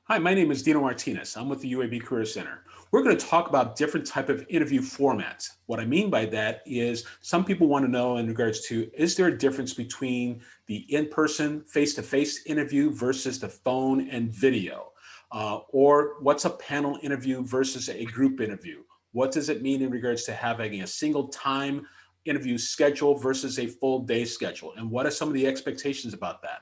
Hi, my name is Dino Martinez. I'm with the UAB Career Center. We're going to talk about different type of interview formats. What I mean by that is some people want to know in regards to, is there a difference between the in-person, face-to-face interview versus the phone and video? Or what's a panel interview versus a group interview? What does it mean in regards to having a single time interview schedule versus a full day schedule? And what are some of the expectations about that?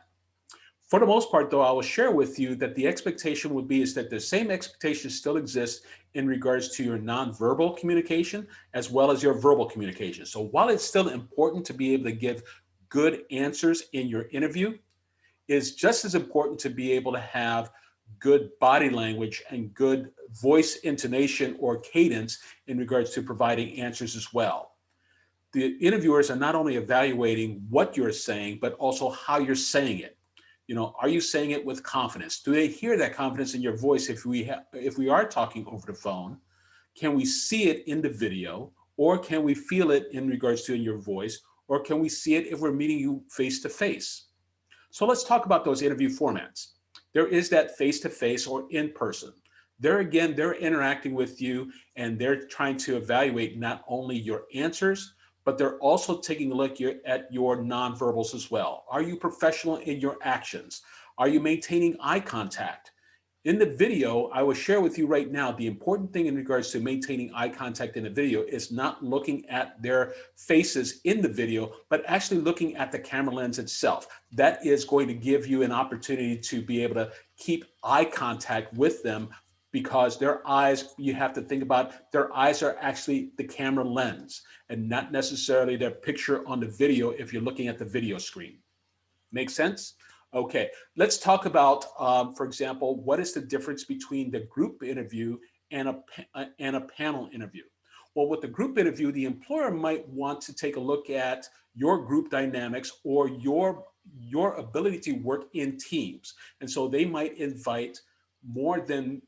For the most part, though, I will share with you that the expectation would be is that the same expectation still exists in regards to your nonverbal communication as well as your verbal communication. So while it's still important to be able to give good answers in your interview, it's just as important to be able to have good body language and good voice intonation or cadence in regards to providing answers as well. The interviewers are not only evaluating what you're saying, but also how you're saying it. Are you saying it with confidence? Do they hear that confidence in your voice if we are talking over the phone? Can we see it in the video, or can we feel it in regards to in your voice, or can we see it if we're meeting you face to face? So let's talk about those interview formats. There is that face to face or in person. There again, they're interacting with you and they're trying to evaluate not only your answers, but they're also taking a look at your nonverbals as well. Are you professional in your actions? Are you maintaining eye contact? In the video, I will share with you right now, the important thing in regards to maintaining eye contact in the video is not looking at their faces in the video, but actually looking at the camera lens itself. That is going to give you an opportunity to be able to keep eye contact with them because their eyes, you have to think about, their eyes are actually the camera lens and not necessarily their picture on the video if you're looking at the video screen. Make sense? Okay, let's talk about, for example, what is the difference between the group interview and a panel interview? Well, with the group interview, the employer might want to take a look at your group dynamics or your ability to work in teams. And so they might invite more than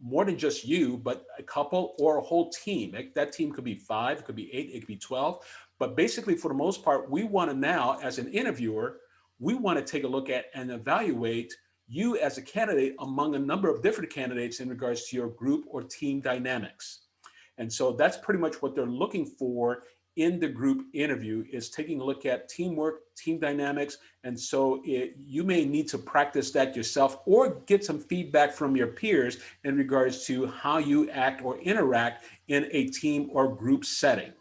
more than just you, but a couple or a whole team. That team could be 5, it could be 8, it could be 12. But basically, for the most part, we want to now, as an interviewer, we want to take a look at and evaluate you as a candidate among a number of different candidates in regards to your group or team dynamics. And so that's pretty much what they're looking for in the group interview, is taking a look at teamwork, team dynamics. And so you may need to practice that yourself or get some feedback from your peers in regards to how you act or interact in a team or group setting.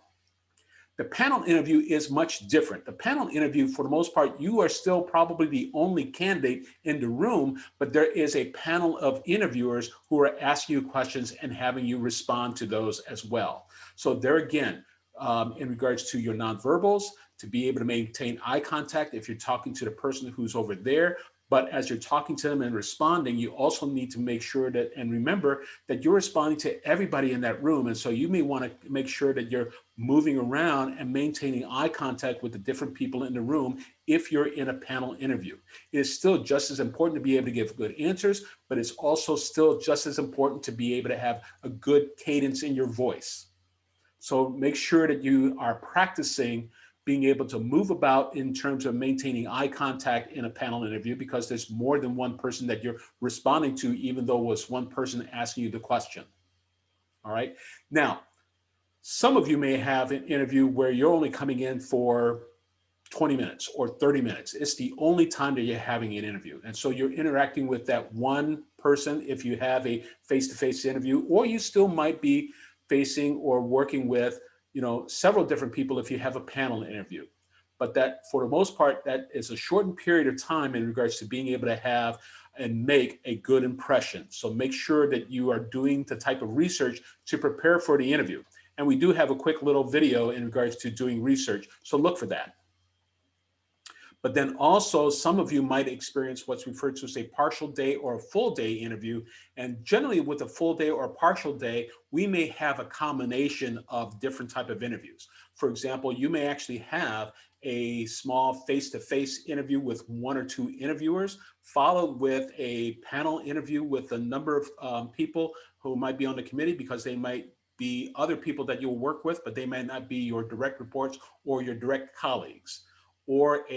The panel interview is much different. The panel interview, for the most part, you are still probably the only candidate in the room, but there is a panel of interviewers who are asking you questions and having you respond to those as well. So there again, in regards to your nonverbals, to be able to maintain eye contact if you're talking to the person who's over there, but as you're talking to them and responding, you also need to make sure that, and remember that you're responding to everybody in that room. And so you may want to make sure that you're moving around and maintaining eye contact with the different people in the room if you're in a panel interview. It is still just as important to be able to give good answers, but it's also still just as important to be able to have a good cadence in your voice. So make sure that you are practicing being able to move about in terms of maintaining eye contact in a panel interview, because there's more than one person that you're responding to, even though it was one person asking you the question. All right. Now, some of you may have an interview where you're only coming in for 20 minutes or 30 minutes. It's the only time that you're having an interview. And so you're interacting with that one person if you have a face-to-face interview, or you still might be facing or working with, several different people if you have a panel interview. But that, for the most part, that is a shortened period of time in regards to being able to have and make a good impression. So make sure that you are doing the type of research to prepare for the interview. And we do have a quick little video in regards to doing research. So look for that. But then also some of you might experience what's referred to as a partial day or a full day interview. And generally with a full day or a partial day, we may have a combination of different type of interviews. For example, you may actually have a small face-to-face interview with one or two interviewers, followed with a panel interview with a number of people who might be on the committee, because they might be other people that you'll work with, but they might not be your direct reports or your direct colleagues, or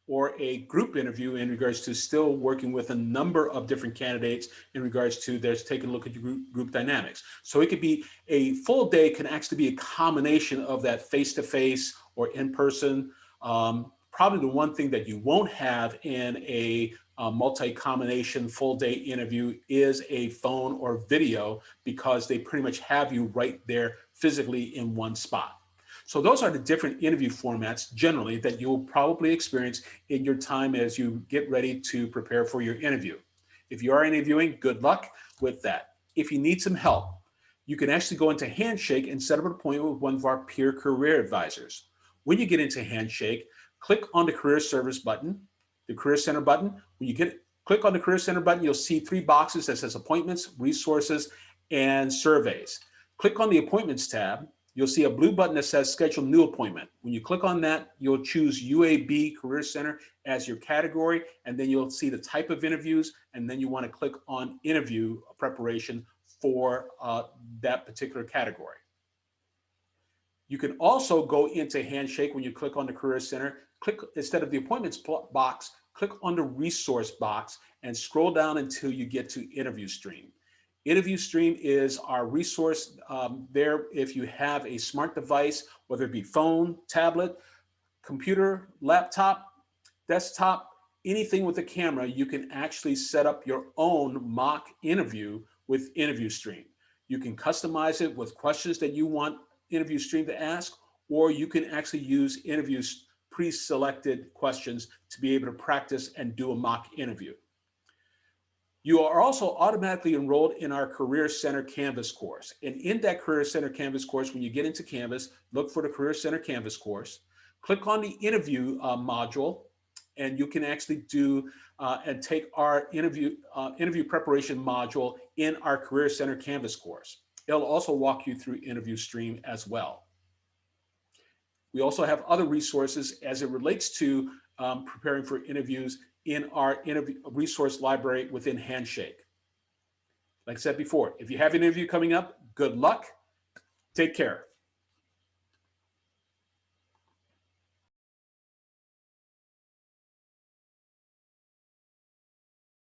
or a group interview in regards to still working with a number of different candidates in regards to there's taking a look at your group dynamics. So it could be a full day, can actually be a combination of that face-to-face or in-person. Probably the one thing that you won't have in a multi-combination full day interview is a phone or video, because they pretty much have you right there physically in one spot. So those are the different interview formats generally that you'll probably experience in your time as you get ready to prepare for your interview. If you are interviewing, good luck with that. If you need some help, you can actually go into Handshake and set up an appointment with one of our peer career advisors. When you get into Handshake, click on the Career Service button, the Career Center button. When you click on the Career Center button, you'll see 3 boxes that says Appointments, Resources, and Surveys. Click on the Appointments tab. You'll see a blue button that says Schedule New Appointment. When you click on that, you'll choose UAB Career Center as your category, and then you'll see the type of interviews, and then you want to click on Interview Preparation for that particular category. You can also go into Handshake when you click on the Career Center. Click, instead of the Appointments box, click on the Resource box and scroll down until you get to Interview Stream. Interview Stream is our resource there. If you have a smart device, whether it be phone, tablet, computer, laptop, desktop, anything with a camera, you can actually set up your own mock interview with Interview Stream. You can customize it with questions that you want Interview Stream to ask, or you can actually use Interview's pre-selected questions to be able to practice and do a mock interview. You are also automatically enrolled in our Career Center Canvas course. And in that Career Center Canvas course, when you get into Canvas, look for the Career Center Canvas course, click on the interview module, and you can actually do and take our interview preparation module in our Career Center Canvas course. It'll also walk you through Interview Stream as well. We also have other resources as it relates to preparing for interviews in our interview resource library within Handshake. Like I said before, if you have an interview coming up, good luck. Take care.